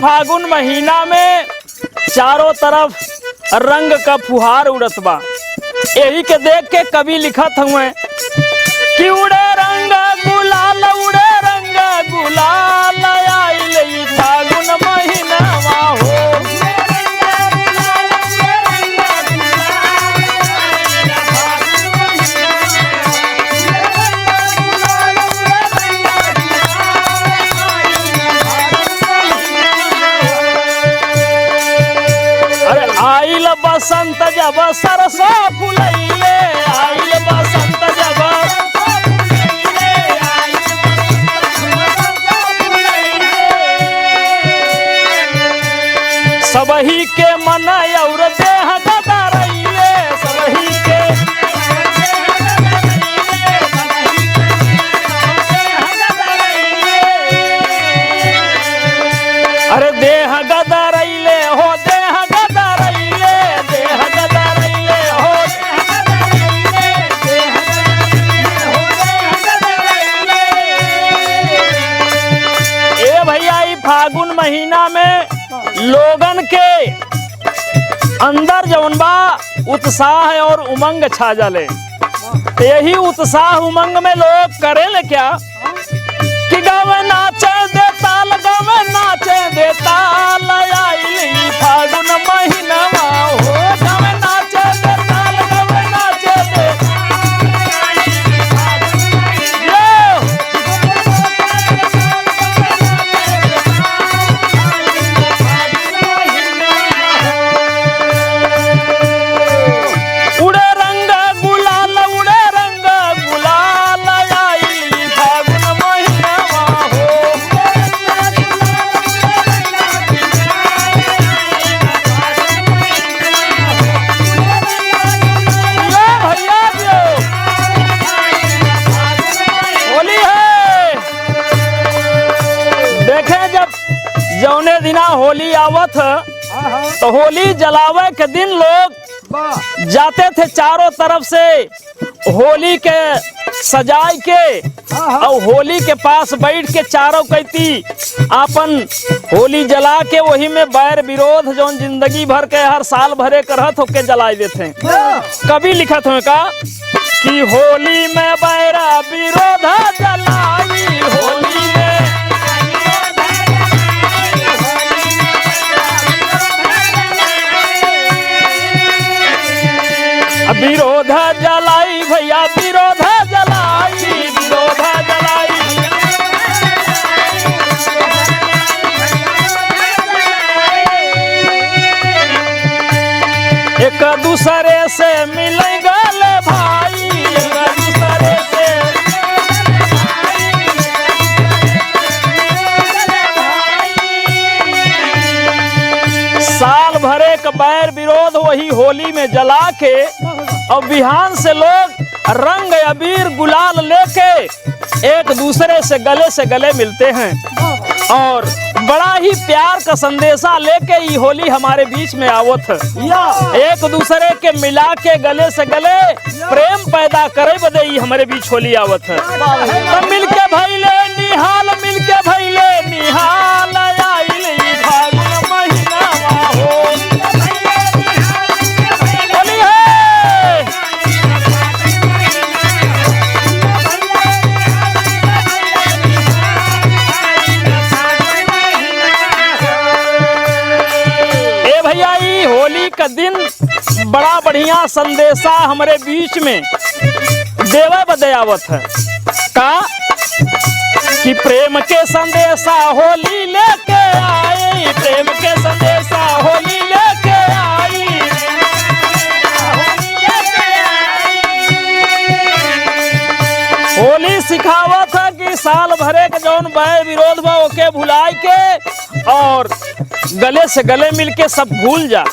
फागुन महीना में चारों तरफ रंग का फुहार उड़त बा। यही के देख के कवि लिखत हुए कि उड़े रंग गुलाल आइल ई फागुन महीनावा हो। अरे आइल बसंत जब सरसों फुलैले, आइल बसंत जब सबही के मन और देह गदरैले, सबही के अरे देह गदरैले हो, देह गदरैले, देह गदरैले हो। ए भैया ई फागुन महीना में लोगन के अंदर जौन बा उत्साह और उमंग छा जाले। यही उत्साह उमंग में लोग करेले क्या कि गावे नाचे दे ताल, गावे नाचे दे ताल आइल ई फागुन महीनावा हो। गावे नाचे दे ताल, गावे नाचे दे जौने दिना होली आवत तो होली जलावे के दिन लोग जाते थे चारों तरफ से होली के सजाए के और होली के पास बैठ के चारों कैती आपन होली जला के वही में बैर विरोध जौन जिंदगी भर के हर साल भरे करत होके जलाए देते। कभी लिखत हो का कि होली में बैरा विरोध जलाई, होली में विरोध जलाई भैया, विरोध जलाई, विरोध जलाई। एक दूसरे से मिले गल भाई, एक दूसरे से साल भरे का बैर विरोध वही होली में जला के और बिहान से लोग रंग अबीर गुलाल लेके एक दूसरे से गले मिलते हैं और बड़ा ही प्यार का संदेशा लेके ये होली हमारे बीच में आवत है। एक दूसरे के मिला के गले से गले प्रेम पैदा करे बदे ये हमारे बीच होली आवत है। तो मिलके भैले निहाल, मिलके भैले निहाल आइल ई फागुन महीनावा हो। होली का दिन बड़ा बढ़िया संदेशा हमारे बीच में देवा बदयावत है का कि प्रेम के संदेशा होली लेके आई, प्रेम के संदेशा होली लेके आई। होली सिखावत है कि साल भरे के जौन बैर विरोध बा ओके भुलाए के और गले से गले मिलके सब भूल जा।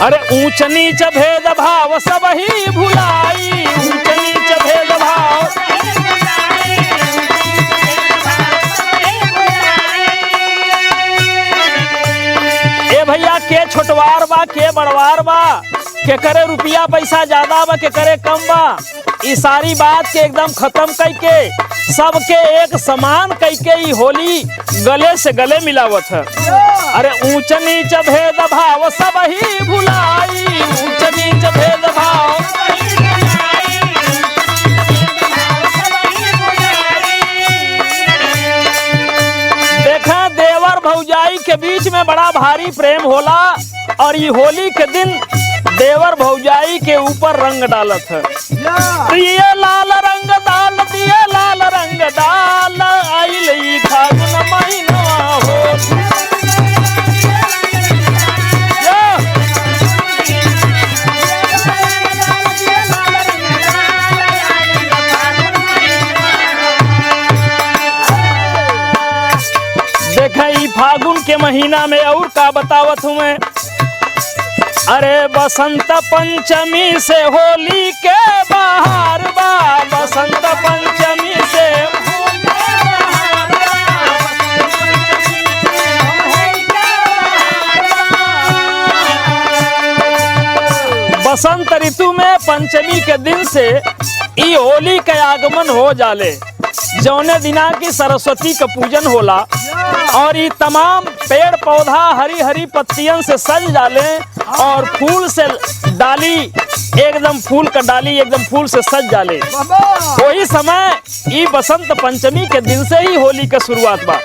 अरे ऊंच नीच भेद भाव सब ही भुलाई, ऊंच नीच भेद भाव। ए भैया के छोटवार बा के बड़वार बा के करे रुपया पैसा ज्यादा बा, के करे कम बा, ई सारी बात के एकदम खत्म करके सबके एक समान करके ई होली गले से गले मिलावत है। अरे ऊंच नीच भेद भाव सब ही भुलाई, ऊंच नीच भेद भाव देखा देवर भौजाई के बीच में बड़ा भारी प्रेम होला और ये होली के दिन देवर भौजाई के ऊपर रंग डालत है। दिए लाल रंग डाल, दिए लाल रंग डाल, आइल ई फागुन महीनवा हो। देखा ई फागुन के महीना में और का बतावत हूँ मैं। अरे बसंत पंचमी से होली के बाहर बा, बसंत पंचमी से बसंत ऋतु में पंचमी के दिन से ई होली के आगमन हो जाले, जौने दिना की सरस्वती का पूजन होला और ये तमाम पेड़ पौधा हरी हरी पत्तियों से सज जाले और फूल से डाली एकदम फूल का डाली एकदम फूल से सज जाले। वही समय ये बसंत पंचमी के दिन से ही होली का शुरुआत बा।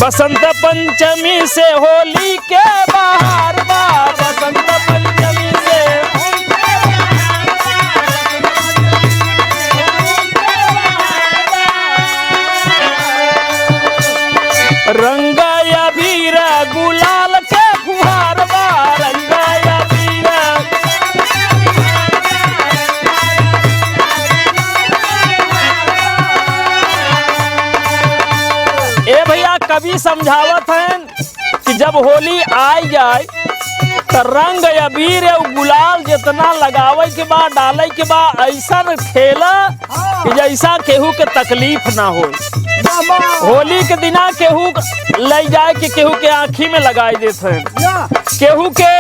बसंत पंचमी से होली के बाहर बा, बसंत पंचमी से रंग अबीर गुलाल के फुहार बा, रंग अबीर। ए भैया कवि समझावत हैं कि जब होली आई जाए तो रंग अबीर और गुलाल जितना लगावे के बाद डाले के बाद ऐसा खेला कि जैसा केहू के तकलीफ ना हो। होली के दिना केहू ले जाए कि केहू के आँखी में लगाई देते हैं, केहू के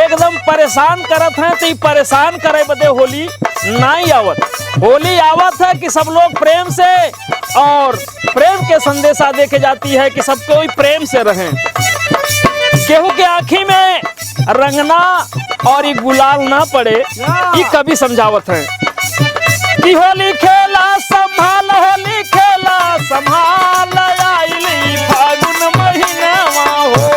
एकदम परेशान करत हैं, तो परेशान करे बदे होली नहीं आवत। होली आवत है कि सब लोग प्रेम से और प्रेम के संदेशा दे के जाती है कि सब कोई प्रेम से रहें। केहू के आँखी में रंगना और ये गुलाल ना पड़े, ये कभी समझावत है कि होली खेला संभाल, होली खेला संभाल, आइली फागुन महीनवा हो।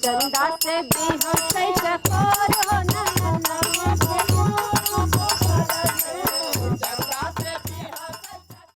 चंदा से भी हम